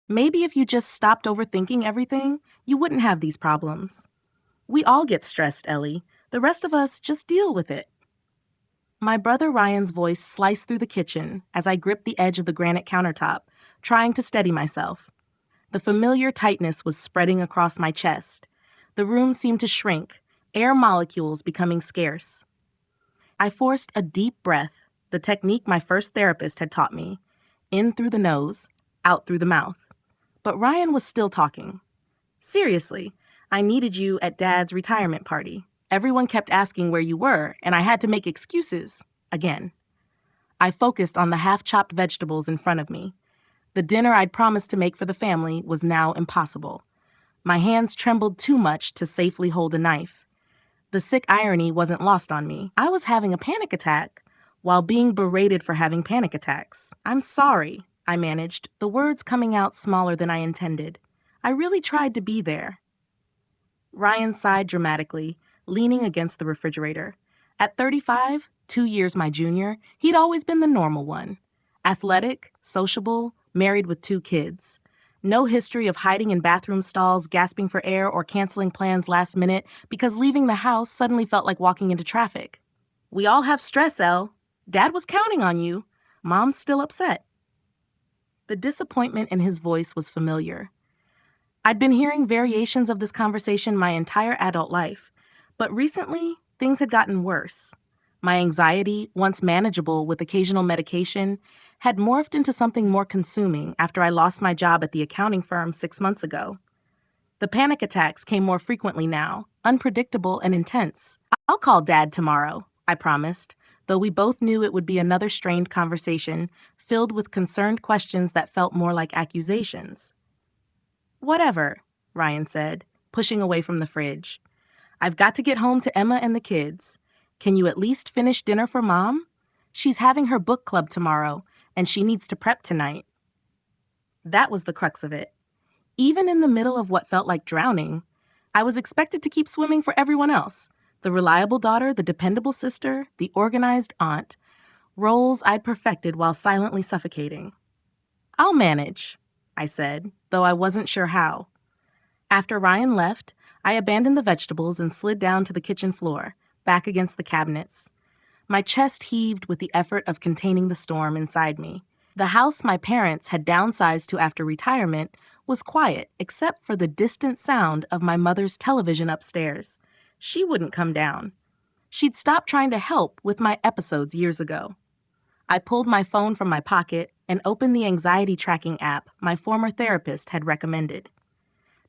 Maybe if you just stopped overthinking everything, you wouldn't have these problems. We all get stressed, Ellie. The rest of us just deal with it. My brother Ryan's voice sliced through the kitchen as I gripped the edge of the granite countertop, trying to steady myself. The familiar tightness was spreading across my chest. The room seemed to shrink, air molecules becoming scarce. I forced a deep breath, the technique my first therapist had taught me, in through the nose, out through the mouth. But Ryan was still talking. Seriously, I needed you at Dad's retirement party. Everyone kept asking where you were, and I had to make excuses. Again. I focused on the half-chopped vegetables in front of me. The dinner I'd promised to make for the family was now impossible. My hands trembled too much to safely hold a knife. The sick irony wasn't lost on me. I was having a panic attack while being berated for having panic attacks. I'm sorry, I managed, the words coming out smaller than I intended. I really tried to be there. Ryan sighed dramatically, leaning against the refrigerator. At 35, 2 years my junior, he'd always been the normal one. Athletic, sociable, married with 2 kids. No history of hiding in bathroom stalls, gasping for air, or canceling plans last minute because leaving the house suddenly felt like walking into traffic. We all have stress, Elle. Dad was counting on you. Mom's still upset. The disappointment in his voice was familiar. I'd been hearing variations of this conversation my entire adult life, but recently, things had gotten worse. My anxiety, once manageable with occasional medication, had morphed into something more consuming after I lost my job at the accounting firm 6 months ago. The panic attacks came more frequently now, unpredictable and intense. I'll call Dad tomorrow, I promised, though we both knew it would be another strained conversation filled with concerned questions that felt more like accusations. Whatever, Ryan said, pushing away from the fridge. I've got to get home to Emma and the kids. Can you at least finish dinner for Mom? She's having her book club tomorrow, and she needs to prep tonight. That was the crux of it. Even in the middle of what felt like drowning, I was expected to keep swimming for everyone else. The reliable daughter, the dependable sister, the organized aunt, roles I'd perfected while silently suffocating. I'll manage, I said, though I wasn't sure how. After Ryan left, I abandoned the vegetables and slid down to the kitchen floor, back against the cabinets. My chest heaved with the effort of containing the storm inside me. The house my parents had downsized to after retirement was quiet except for the distant sound of my mother's television upstairs. She wouldn't come down. She'd stopped trying to help with my episodes years ago. I pulled my phone from my pocket and opened the anxiety tracking app my former therapist had recommended.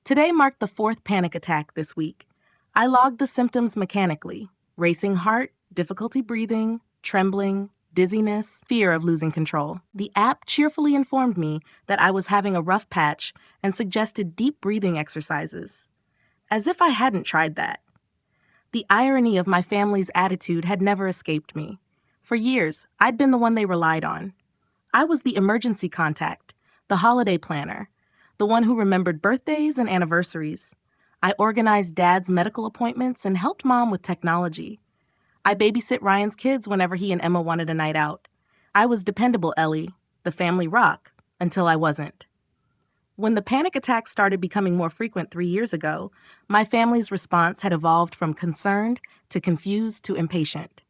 Today marked the 4th panic attack this week. I logged the symptoms mechanically: racing heart, difficulty breathing, trembling, dizziness, fear of losing control. The app cheerfully informed me that I was having a rough patch and suggested deep breathing exercises. As if I hadn't tried that. The irony of my family's attitude had never escaped me. For years, I'd been the one they relied on. I was the emergency contact, the holiday planner, the one who remembered birthdays and anniversaries. I organized Dad's medical appointments and helped Mom with technology. I babysit Ryan's kids whenever he and Emma wanted a night out. I was dependable, Ellie, the family rock, until I wasn't. When the panic attacks started becoming more frequent 3 years ago, my family's response had evolved from concerned to confused to impatient.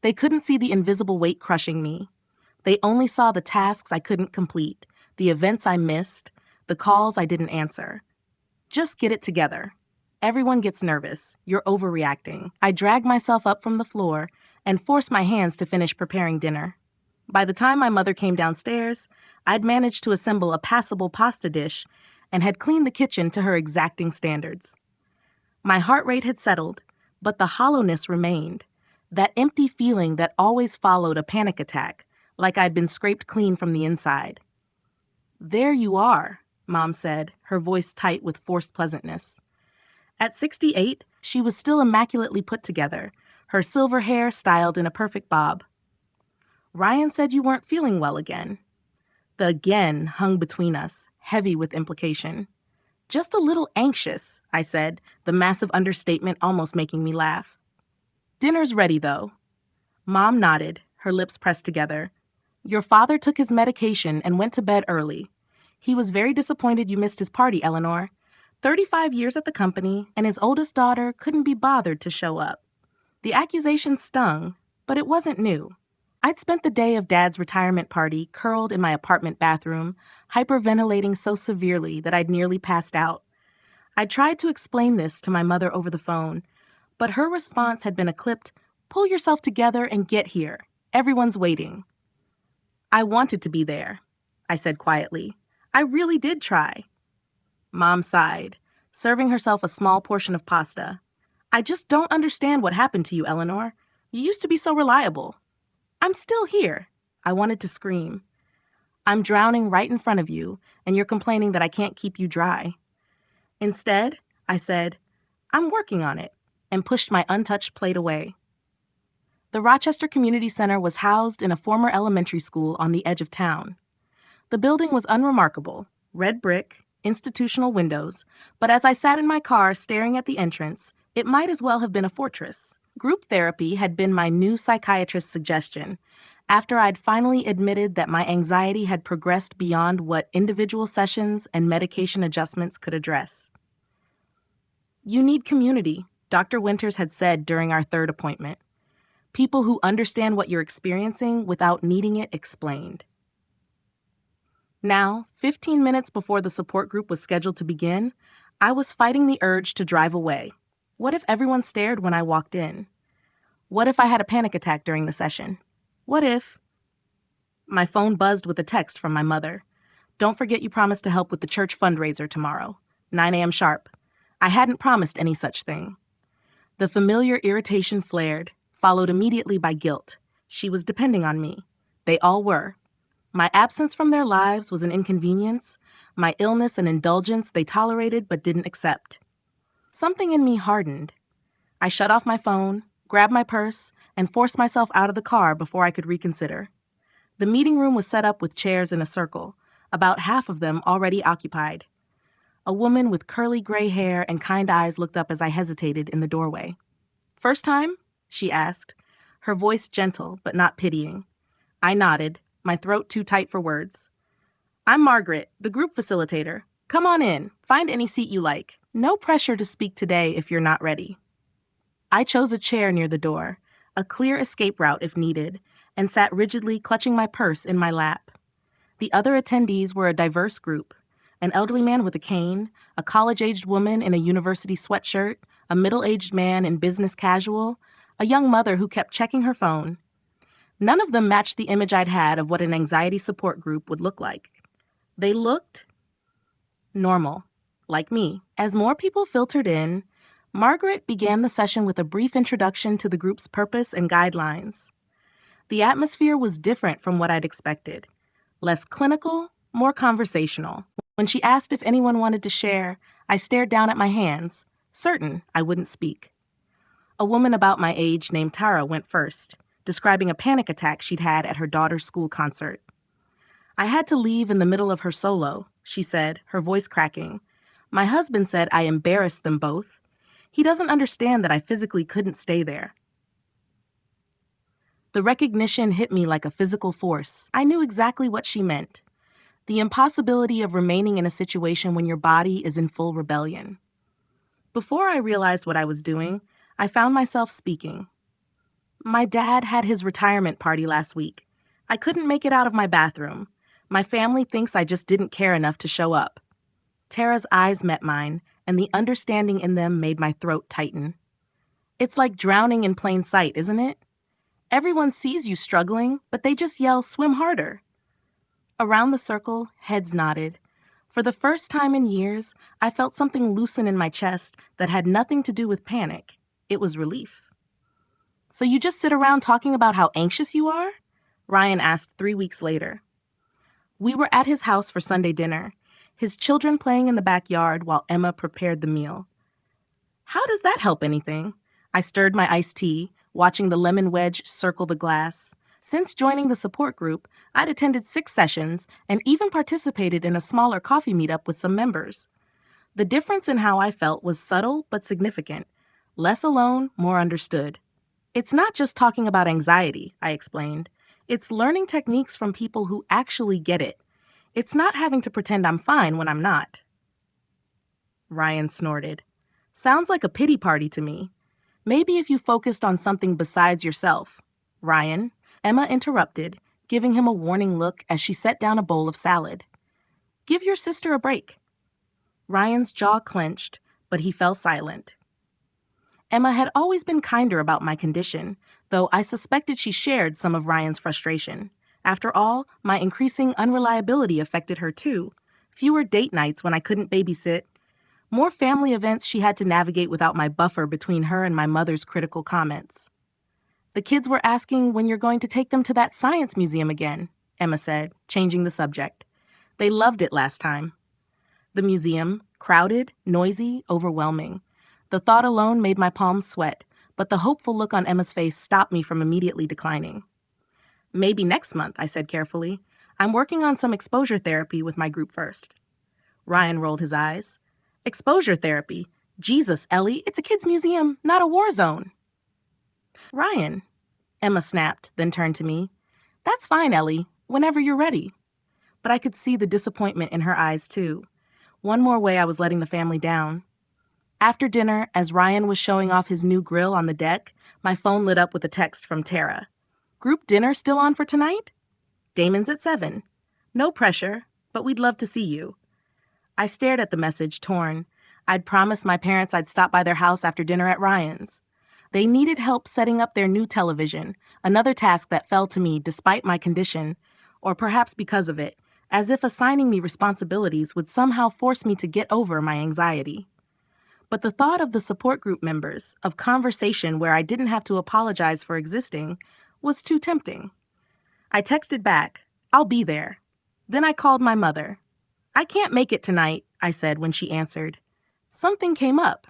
They couldn't see the invisible weight crushing me. They only saw the tasks I couldn't complete, the events I missed, the calls I didn't answer. Just get it together. Everyone gets nervous. You're overreacting. I dragged myself up from the floor and forced my hands to finish preparing dinner. By the time my mother came downstairs, I'd managed to assemble a passable pasta dish and had cleaned the kitchen to her exacting standards. My heart rate had settled, but the hollowness remained. That empty feeling that always followed a panic attack, like I'd been scraped clean from the inside. There you are, Mom said, her voice tight with forced pleasantness. At 68, she was still immaculately put together, her silver hair styled in a perfect bob. Ryan said you weren't feeling well again. The again hung between us, heavy with implication. Just a little anxious, I said, the massive understatement almost making me laugh. Dinner's ready, though. Mom nodded, her lips pressed together. Your father took his medication and went to bed early. He was very disappointed you missed his party, Eleanor. 35 years at the company, and his oldest daughter couldn't be bothered to show up. The accusation stung, but it wasn't new. I'd spent the day of Dad's retirement party curled in my apartment bathroom, hyperventilating so severely that I'd nearly passed out. I tried to explain this to my mother over the phone, but her response had been a clipped, "Pull yourself together and get here. Everyone's waiting." "I wanted to be there," I said quietly. "I really did try." Mom sighed, serving herself a small portion of pasta. "I just don't understand what happened to you, Eleanor. You used to be so reliable." "I'm still here." I wanted to scream. "I'm drowning right in front of you, and you're complaining that I can't keep you dry." Instead, I said, "I'm working on it," and pushed my untouched plate away. The Rochester Community Center was housed in a former elementary school on the edge of town. The building was unremarkable, red brick, institutional windows, but as I sat in my car staring at the entrance, it might as well have been a fortress. Group therapy had been my new psychiatrist's suggestion, after I'd finally admitted that my anxiety had progressed beyond what individual sessions and medication adjustments could address. "You need community," Dr. Winters had said during our third appointment. "People who understand what you're experiencing without needing it explained." Now, 15 minutes before the support group was scheduled to begin, I was fighting the urge to drive away. What if everyone stared when I walked in? What if I had a panic attack during the session? What if... My phone buzzed with a text from my mother. "Don't forget you promised to help with the church fundraiser tomorrow. 9 a.m. sharp." I hadn't promised any such thing. The familiar irritation flared, followed immediately by guilt. She was depending on me. They all were. My absence from their lives was an inconvenience, my illness an indulgence they tolerated but didn't accept. Something in me hardened. I shut off my phone, grabbed my purse, and forced myself out of the car before I could reconsider. The meeting room was set up with chairs in a circle, about half of them already occupied. A woman with curly gray hair and kind eyes looked up as I hesitated in the doorway. "First time?" she asked, her voice gentle but not pitying. I nodded, my throat too tight for words. "I'm Margaret, the group facilitator. Come on in, find any seat you like. No pressure to speak today if you're not ready." I chose a chair near the door, a clear escape route if needed, and sat rigidly clutching my purse in my lap. The other attendees were a diverse group: an elderly man with a cane, a college-aged woman in a university sweatshirt, a middle-aged man in business casual, a young mother who kept checking her phone. None of them matched the image I'd had of what an anxiety support group would look like. They looked normal, like me. As more people filtered in, Margaret began the session with a brief introduction to the group's purpose and guidelines. The atmosphere was different from what I'd expected. Less clinical, more conversational. When she asked if anyone wanted to share, I stared down at my hands, certain I wouldn't speak. A woman about my age named Tara went first, describing a panic attack she'd had at her daughter's school concert. "I had to leave in the middle of her solo," she said, her voice cracking. "My husband said I embarrassed them both. He doesn't understand that I physically couldn't stay there." The recognition hit me like a physical force. I knew exactly what she meant. The impossibility of remaining in a situation when your body is in full rebellion. Before I realized what I was doing, I found myself speaking. "My dad had his retirement party last week. I couldn't make it out of my bathroom. My family thinks I just didn't care enough to show up." Tara's eyes met mine, and the understanding in them made my throat tighten. It's like drowning in plain sight, isn't it? Everyone sees you struggling, but they just yell, "Swim harder." Around the circle, heads nodded. For the first time in years, I felt something loosen in my chest that had nothing to do with panic. It was relief. "So you just sit around talking about how anxious you are?" Ryan asked 3 weeks later. We were at his house for Sunday dinner, his children playing in the backyard while Emma prepared the meal. "How does that help anything?" I stirred my iced tea, watching the lemon wedge circle the glass. Since joining the support group, I'd attended 6 sessions and even participated in a smaller coffee meetup with some members. The difference in how I felt was subtle but significant. Less alone, more understood. "It's not just talking about anxiety," I explained. "It's learning techniques from people who actually get it. It's not having to pretend I'm fine when I'm not. Ryan snorted. Sounds like a pity party to me. Maybe if you focused on something besides yourself. Ryan, Emma interrupted, giving him a warning look as she set down a bowl of salad. Give your sister a break. Ryan's jaw clenched, but he fell silent. Emma had always been kinder about my condition, though I suspected she shared some of Ryan's frustration. After all, my increasing unreliability affected her too. Fewer date nights when I couldn't babysit. More family events she had to navigate without my buffer between her and my mother's critical comments. The kids were asking when you're going to take them to that science museum again, Emma said, changing the subject. They loved it last time. The museum, crowded, noisy, overwhelming. The thought alone made my palms sweat, but the hopeful look on Emma's face stopped me from immediately declining. Maybe next month, I said carefully. I'm working on some exposure therapy with my group first. Ryan rolled his eyes. Exposure therapy? Jesus, Ellie, it's a kids' museum, not a war zone. Ryan, Emma snapped, then turned to me. That's fine, Ellie, whenever you're ready. But I could see the disappointment in her eyes, too. One more way I was letting the family down. After dinner, as Ryan was showing off his new grill on the deck, my phone lit up with a text from Tara. Group dinner still on for tonight? Damon's at 7. No pressure, but we'd love to see you. I stared at the message, torn. I'd promised my parents I'd stop by their house after dinner at Ryan's. They needed help setting up their new television, another task that fell to me despite my condition, or perhaps because of it, as if assigning me responsibilities would somehow force me to get over my anxiety. But the thought of the support group members, of conversation where I didn't have to apologize for existing, was too tempting. I texted back, I'll be there. Then I called my mother. I can't make it tonight, I said when she answered. Something came up.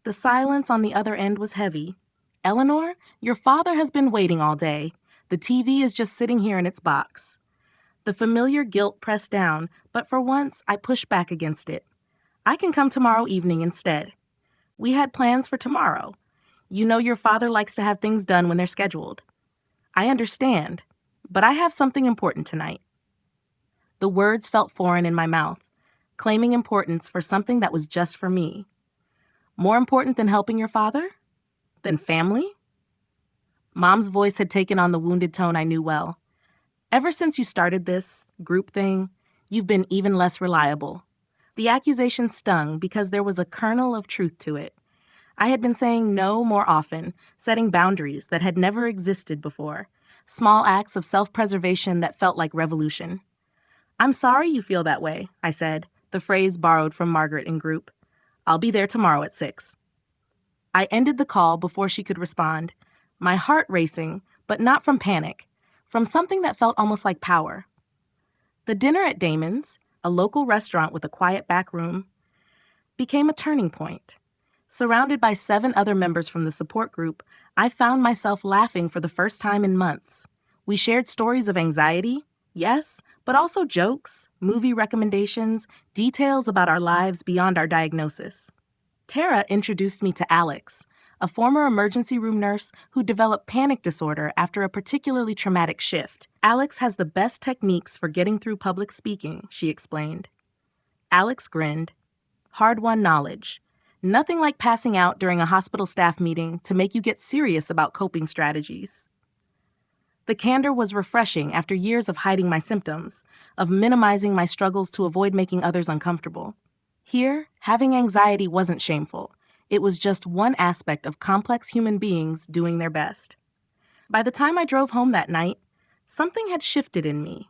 The silence on the other end was heavy. Eleanor, your father has been waiting all day. The TV is just sitting here in its box. The familiar guilt pressed down, but for once I pushed back against it. I can come tomorrow evening instead. We had plans for tomorrow. You know your father likes to have things done when they're scheduled. I understand, but I have something important tonight. The words felt foreign in my mouth, claiming importance for something that was just for me. More important than helping your father? Than family? Mom's voice had taken on the wounded tone I knew well. Ever since you started this group thing, you've been even less reliable. The accusation stung because there was a kernel of truth to it. I had been saying no more often, setting boundaries that had never existed before, small acts of self-preservation that felt like revolution. I'm sorry you feel that way, I said, the phrase borrowed from Margaret in group. I'll be there tomorrow at 6. I ended the call before she could respond, my heart racing, but not from panic, from something that felt almost like power. The dinner at Damon's, a local restaurant with a quiet back room, became a turning point. Surrounded by 7 other members from the support group, I found myself laughing for the first time in months. We shared stories of anxiety, yes, but also jokes, movie recommendations, details about our lives beyond our diagnosis. Tara introduced me to Alex, a former emergency room nurse who developed panic disorder after a particularly traumatic shift. Alex has the best techniques for getting through public speaking, she explained. Alex grinned. Hard-won knowledge. Nothing like passing out during a hospital staff meeting to make you get serious about coping strategies. The candor was refreshing after years of hiding my symptoms, of minimizing my struggles to avoid making others uncomfortable. Here, having anxiety wasn't shameful. It was just one aspect of complex human beings doing their best. By the time I drove home that night, something had shifted in me.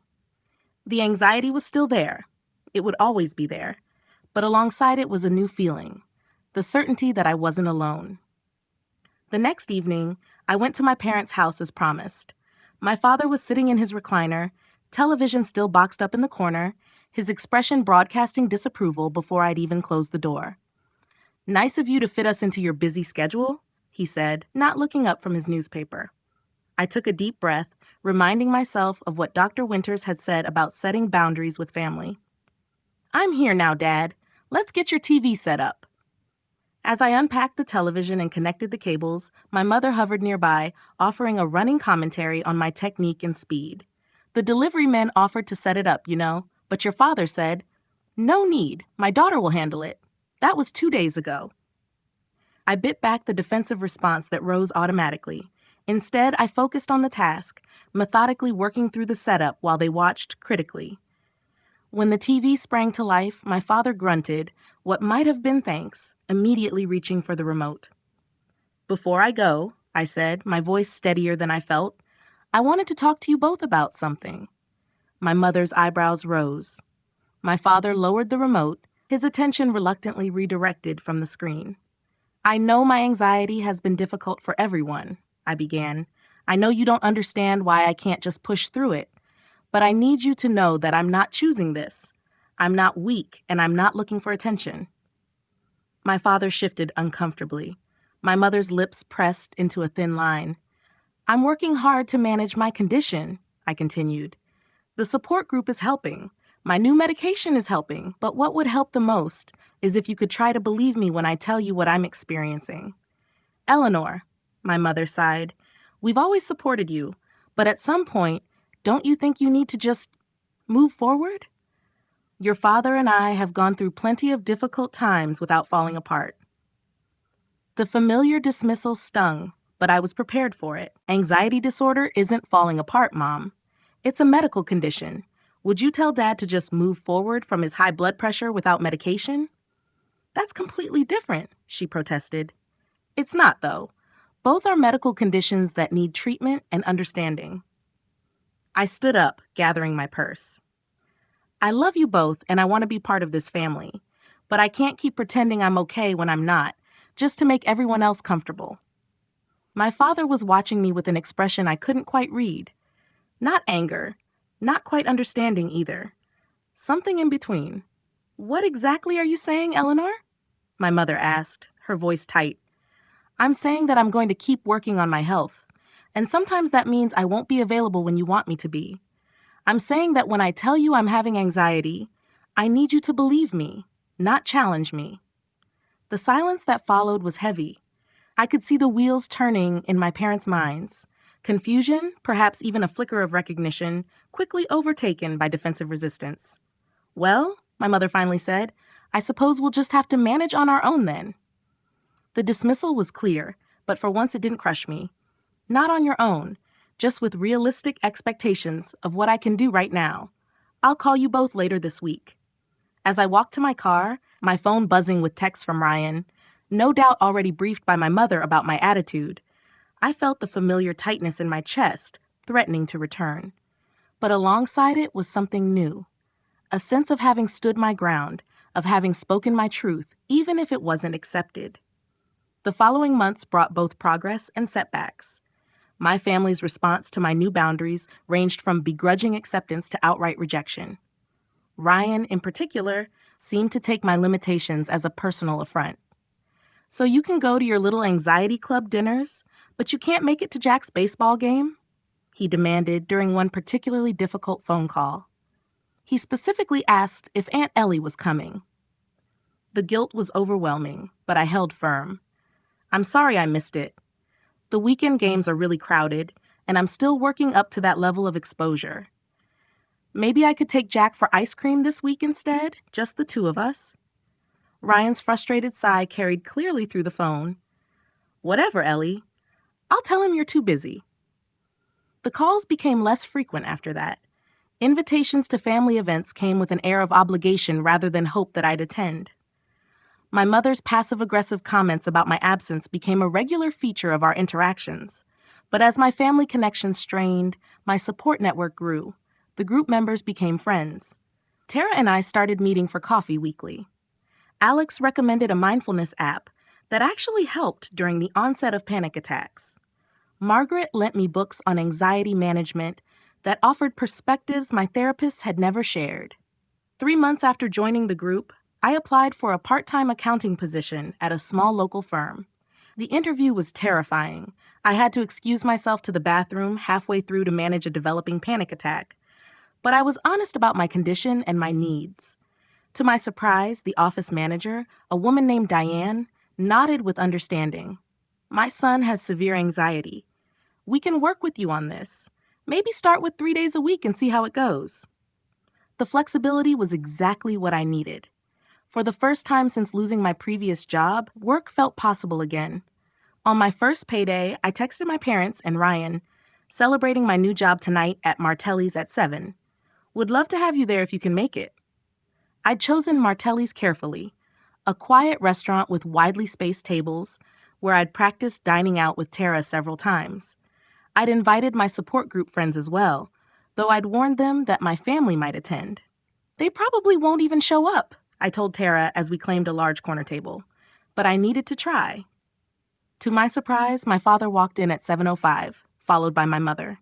The anxiety was still there. It would always be there. But alongside it was a new feeling, the certainty that I wasn't alone. The next evening, I went to my parents' house as promised. My father was sitting in his recliner, television still boxed up in the corner, his expression broadcasting disapproval before I'd even closed the door. Nice of you to fit us into your busy schedule, he said, not looking up from his newspaper. I took a deep breath, reminding myself of what Dr. Winters had said about setting boundaries with family. I'm here now, Dad. Let's get your TV set up. As I unpacked the television and connected the cables, my mother hovered nearby, offering a running commentary on my technique and speed. The delivery men offered to set it up, But your father said, "No need, my daughter will handle it." That was 2 days ago. I bit back the defensive response that rose automatically. Instead, I focused on the task, methodically working through the setup while they watched critically. When the TV sprang to life, my father grunted, what might have been thanks, immediately reaching for the remote. "Before I go," I said, my voice steadier than I felt, "I wanted to talk to you both about something." My mother's eyebrows rose. My father lowered the remote, his attention reluctantly redirected from the screen. "I know my anxiety has been difficult for everyone," I began. "I know you don't understand why I can't just push through it. But I need you to know that I'm not choosing this. I'm not weak, and I'm not looking for attention." My father shifted uncomfortably. My mother's lips pressed into a thin line. "I'm working hard to manage my condition," I continued. "The support group is helping. My new medication is helping, but what would help the most is if you could try to believe me when I tell you what I'm experiencing." "Eleanor," my mother sighed, "we've always supported you, but at some point, don't you think you need to just move forward? Your father and I have gone through plenty of difficult times without falling apart." The familiar dismissal stung, but I was prepared for it. "Anxiety disorder isn't falling apart, Mom. It's a medical condition. Would you tell Dad to just move forward from his high blood pressure without medication?" "That's completely different," she protested. "It's not, though. Both are medical conditions that need treatment and understanding." I stood up, gathering my purse. "I love you both and I want to be part of this family, but I can't keep pretending I'm okay when I'm not, just to make everyone else comfortable." My father was watching me with an expression I couldn't quite read. Not anger, not quite understanding either. Something in between. "What exactly are you saying, Eleanor?" my mother asked, her voice tight. "I'm saying that I'm going to keep working on my health, and sometimes that means I won't be available when you want me to be. I'm saying that when I tell you I'm having anxiety, I need you to believe me, not challenge me." The silence that followed was heavy. I could see the wheels turning in my parents' minds. Confusion, perhaps even a flicker of recognition, quickly overtaken by defensive resistance. "Well," my mother finally said, "I suppose we'll just have to manage on our own then." The dismissal was clear, but for once it didn't crush me. "Not on your own, just with realistic expectations of what I can do right now. I'll call you both later this week." As I walked to my car, my phone buzzing with texts from Ryan, no doubt already briefed by my mother about my attitude, I felt the familiar tightness in my chest, threatening to return. But alongside it was something new. A sense of having stood my ground, of having spoken my truth, even if it wasn't accepted. The following months brought both progress and setbacks. My family's response to my new boundaries ranged from begrudging acceptance to outright rejection. Ryan, in particular, seemed to take my limitations as a personal affront. "So you can go to your little anxiety club dinners, but you can't make it to Jack's baseball game?" he demanded during one particularly difficult phone call. He specifically asked if Aunt Ellie was coming. The guilt was overwhelming, but I held firm. "I'm sorry I missed it. The weekend games are really crowded, and I'm still working up to that level of exposure. Maybe I could take Jack for ice cream this week instead, just the two of us." Ryan's frustrated sigh carried clearly through the phone. "Whatever, Ellie. I'll tell him you're too busy." The calls became less frequent after that. Invitations to family events came with an air of obligation rather than hope that I'd attend. My mother's passive-aggressive comments about my absence became a regular feature of our interactions. But as my family connections strained, my support network grew. The group members became friends. Tara and I started meeting for coffee weekly. Alex recommended a mindfulness app that actually helped during the onset of panic attacks. Margaret lent me books on anxiety management that offered perspectives my therapists had never shared. 3 months after joining the group, I applied for a part-time accounting position at a small local firm. The interview was terrifying. I had to excuse myself to the bathroom halfway through to manage a developing panic attack. But I was honest about my condition and my needs. To my surprise, the office manager, a woman named Diane, nodded with understanding. "My son has severe anxiety. We can work with you on this. Maybe start with 3 days a week and see how it goes." The flexibility was exactly what I needed. For the first time since losing my previous job, work felt possible again. On my first payday, I texted my parents and Ryan, celebrating my new job tonight at Martelli's at 7. Would love to have you there if you can make it. I'd chosen Martelli's carefully, a quiet restaurant with widely spaced tables where I'd practiced dining out with Tara several times. I'd invited my support group friends as well, though I'd warned them that my family might attend. They probably won't even show up, I told Tara as we claimed a large corner table. But I needed to try. To my surprise, my father walked in at 7:05, followed by my mother.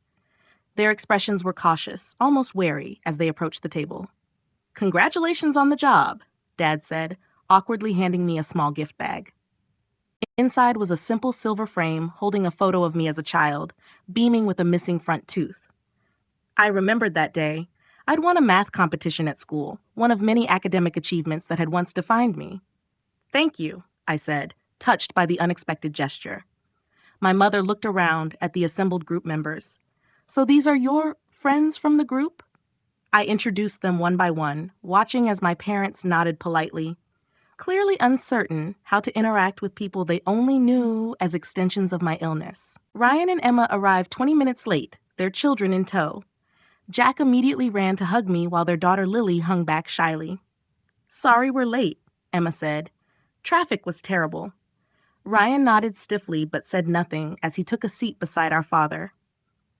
Their expressions were cautious, almost wary, as they approached the table. Congratulations on the job, Dad said, awkwardly handing me a small gift bag. Inside was a simple silver frame holding a photo of me as a child, beaming with a missing front tooth. I remembered that day. I'd won a math competition at school, one of many academic achievements that had once defined me. Thank you, I said, touched by the unexpected gesture. My mother looked around at the assembled group members. So these are your friends from the group? I introduced them one by one, watching as my parents nodded politely, clearly uncertain how to interact with people they only knew as extensions of my illness. Ryan and Emma arrived 20 minutes late, their children in tow. Jack immediately ran to hug me while their daughter Lily hung back shyly. Sorry we're late, Emma said. Traffic was terrible. Ryan nodded stiffly but said nothing as he took a seat beside our father.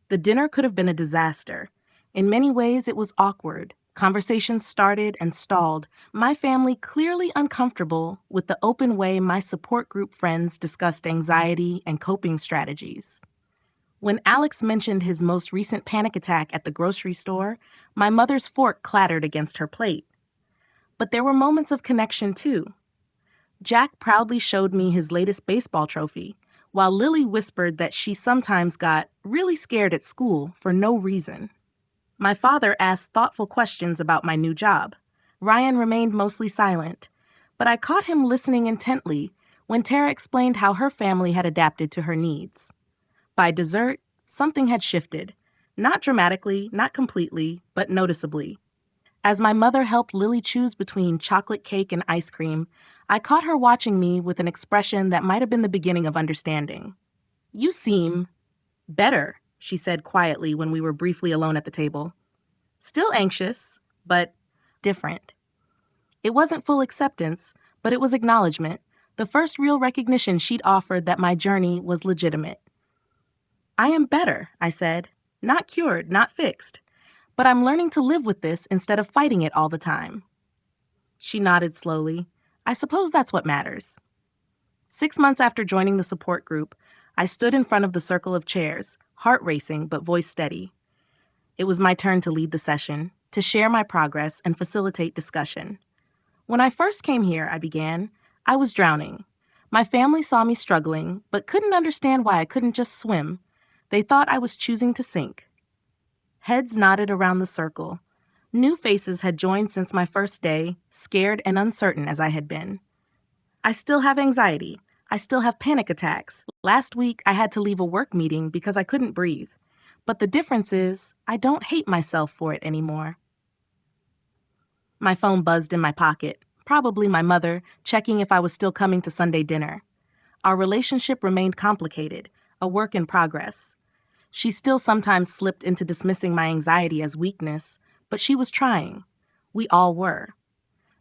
The dinner could have been a disaster. In many ways, it was awkward. Conversations started and stalled, my family clearly uncomfortable with the open way my support group friends discussed anxiety and coping strategies. When Alex mentioned his most recent panic attack at the grocery store, my mother's fork clattered against her plate. But there were moments of connection, too. Jack proudly showed me his latest baseball trophy, while Lily whispered that she sometimes got really scared at school for no reason. My father asked thoughtful questions about my new job. Ryan remained mostly silent, but I caught him listening intently when Tara explained how her family had adapted to her needs. By dessert, something had shifted. Not dramatically, not completely, but noticeably. As my mother helped Lily choose between chocolate cake and ice cream, I caught her watching me with an expression that might have been the beginning of understanding. You seem better, she said quietly when we were briefly alone at the table. Still anxious, but different. It wasn't full acceptance, but it was acknowledgement, the first real recognition she'd offered that my journey was legitimate. I am better, I said. Not cured, not fixed. But I'm learning to live with this instead of fighting it all the time. She nodded slowly. I suppose that's what matters. 6 months after joining the support group, I stood in front of the circle of chairs, heart racing but voice steady. It was my turn to lead the session, to share my progress and facilitate discussion. When I first came here, I began, I was drowning. My family saw me struggling, but couldn't understand why I couldn't just swim. They thought I was choosing to sink. Heads nodded around the circle. New faces had joined since my first day, scared and uncertain as I had been. I still have anxiety. I still have panic attacks. Last week, I had to leave a work meeting because I couldn't breathe. But the difference is, I don't hate myself for it anymore. My phone buzzed in my pocket, probably my mother, checking if I was still coming to Sunday dinner. Our relationship remained complicated, a work in progress. She still sometimes slipped into dismissing my anxiety as weakness, but she was trying. We all were.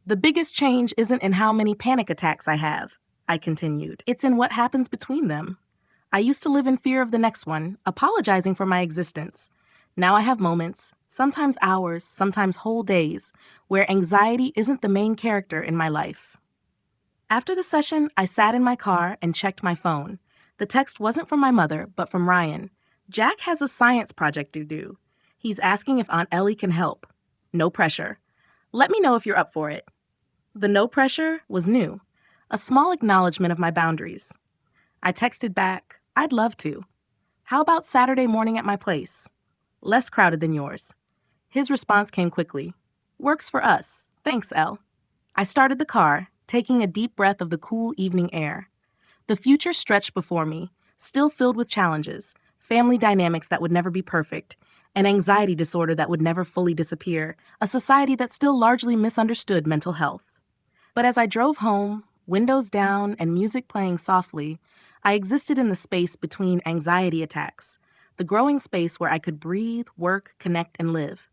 The biggest change isn't in how many panic attacks I have, I continued. It's in what happens between them. I used to live in fear of the next one, apologizing for my existence. Now I have moments, sometimes hours, sometimes whole days, where anxiety isn't the main character in my life. After the session, I sat in my car and checked my phone. The text wasn't from my mother, but from Ryan. Jack has a science project to do. He's asking if Aunt Ellie can help. No pressure. Let me know if you're up for it. The no pressure was new, a small acknowledgement of my boundaries. I texted back, I'd love to. How about Saturday morning at my place? Less crowded than yours. His response came quickly. Works for us. Thanks, Elle. I started the car, taking a deep breath of the cool evening air. The future stretched before me, still filled with challenges, family dynamics that would never be perfect, an anxiety disorder that would never fully disappear, a society that still largely misunderstood mental health. But as I drove home, windows down and music playing softly, I existed in the space between anxiety attacks, the growing space where I could breathe, work, connect, and live.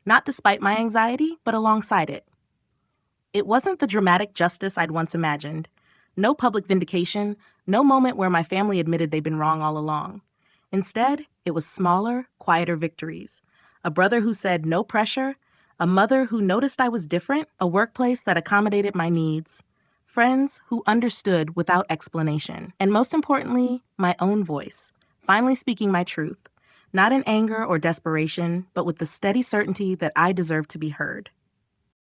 Not despite my anxiety, but alongside it. It wasn't the dramatic justice I'd once imagined. No public vindication, no moment where my family admitted they'd been wrong all along. Instead, it was smaller, quieter victories. A brother who said no pressure, a mother who noticed I was different, a workplace that accommodated my needs, friends who understood without explanation, and most importantly, my own voice, finally speaking my truth, not in anger or desperation, but with the steady certainty that I deserved to be heard.